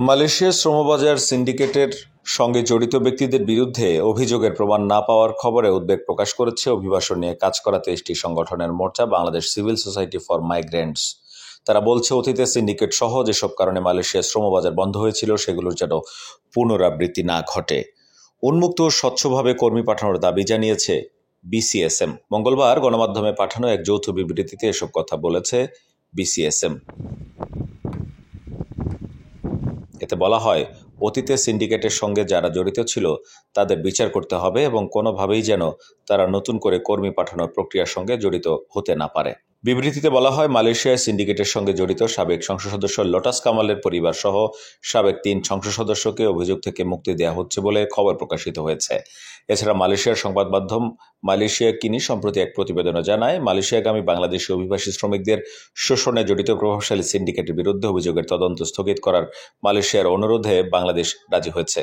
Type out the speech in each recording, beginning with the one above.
মালয়েশিয়ার শ্রমবাজার সিন্ডিকেটের সঙ্গে জড়িত ব্যক্তিদের বিরুদ্ধে অভিযোগের প্রমাণ না পাওয়ার খবরে উদ্বেগ প্রকাশ করেছে অভিবাসন নিয়ে কাজ করা 23টি সংগঠনের মোর্চা Bangladesh civil society for migrants. তারা বলছে, অতীতে সিন্ডিকেট সহ যেসব কারণে মালয়েশিয়ার শ্রমবাজার বন্ধ হয়েছিল সেগুলোর যেন পুনরাবৃত্তি না ঘটে। উন্মুক্ত ও স্বচ্ছভাবে কর্মী পাঠানোর দাবি জানিয়েছে বিসিএসএম। মঙ্গলবার গণমাধ্যমে পাঠানো এক যৌথ বিবৃতিতে এসব কথা বলেছে বিসিএসএম। এতে বলা হয়, অতীতে সিন্ডিকেটের সঙ্গে যারা জড়িত ছিল তাদের বিচার করতে হবে এবং কোনোভাবেই যেন তারা নতুন করে কর্মী পাঠানোর প্রক্রিয়ার সঙ্গে জড়িত হতে না পারে। বিবৃতিতে বলা হয়, মালয়েশিয়ায় সিন্ডিকেটের সঙ্গে জড়িত সাবেক সংসদ সদস্য লোটাস কামালের পরিবার সহ সাবেক 3 সংসদ সদস্যকে অভিযোগ থেকে মুক্তি দেওয়া হচ্ছে বলে খবর প্রকাশিত হয়েছে। এছাড়া মালয়েশিয়ার সংবাদ মাধ্যম মালয়েশিয়া কিনি সম্প্রতি এক প্রতিবেদনে জানায়, মালয়েশিয়াগামী বাংলাদেশি অভিবাসী শ্রমিকদের শোষণে জড়িত প্রভাবশালী সিন্ডিকেটের বিরুদ্ধে অভিযোগের তদন্ত স্থগিত করার মালয়েশিয়ার অনুরোধে বাংলাদেশ রাজি হয়েছে।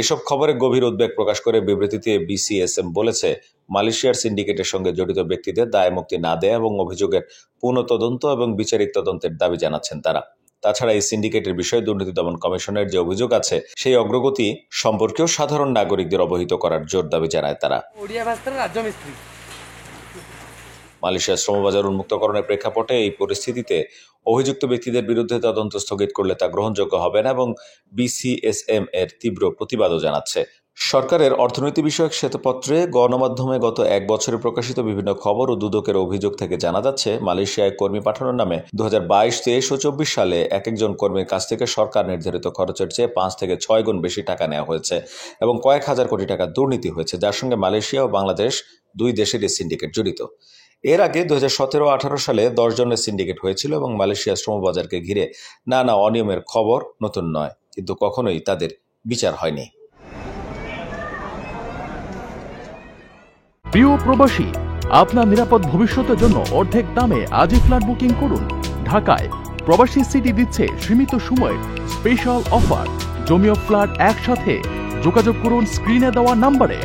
এসব খবরে গভীর উদ্বেগ প্রকাশ করে বিবৃতিতে বিসিএসএম বলেছে, মালয়েশিয়ার সিন্ডিকেটের সঙ্গে জড়িত ব্যক্তিদের দায় মুক্তি না দেয়া এবং অভিযোগের পুনঃতদন্ত এবং বিচারিক তদন্তের দাবি জানাচ্ছেন তারা। তাছাড়া এই সিন্ডিকেটের বিষয়ে দুর্নীতি দমন কমিশনের যে অভিযোগ আছে সেই অগ্রগতি সম্পর্কেও সাধারণ নাগরিকদের অবহিত করার জোর দাবি জানায় তারা। মালয়েশিয়ার শ্রমবাজার উন্মুক্তকরণের প্রেক্ষাপটে এই পরিস্থিতিতে অভিযুক্ত ব্যক্তিদের বিরুদ্ধে তদন্ত স্থগিত করলে তা গ্রহণযোগ্য হবে না এবং বিসিএসএম এর তীব্র প্রতিবাদও জানাচ্ছে। সরকারের অর্থনীতি বিষয়ক শ্বেতপত্রে গণমাধ্যমে গত 1 বছরে প্রকাশিত বিভিন্ন খবর ও দুদকের অভিযোগ থেকে জানা যাচ্ছে, মালয়েশিয়ায় কর্মী পাঠানোর নামে 2022, 23 ও 24 সালে এক একজন কর্মীর কাছ থেকে সরকার নির্ধারিত খরচের চেয়ে 5 থেকে 6 গুণ বেশি টাকা নেওয়া হয়েছে এবং কয়েক হাজার কোটি টাকা দুর্নীতি হয়েছে, যার সঙ্গে মালয়েশিয়া ও বাংলাদেশ দুই দেশেরই সিন্ডিকেট জড়িত। এর আগে 2017-18 সালে 10 জনের সিন্ডিকেট হয়েছিল এবং মালয়েশিয়ার শ্রমবাজারকে ঘিরে নানা অনিয়মের খবর নতুন নয়, কিন্তু কখনোই তাদের বিচার হয়নি। প্রিয় প্রবাসী, আপনার নিরাপদ ভবিষ্যতের জন্য অর্ধেক দামে আজই ফ্ল্যাট বুকিং করুন। ঢাকায় প্রবাসী সিটি দিচ্ছে সীমিত সময়ের স্পেশাল অফার। জমি ও ফ্ল্যাট একসাথে। যোগাযোগ করুন স্ক্রিনে দেওয়া নম্বরে।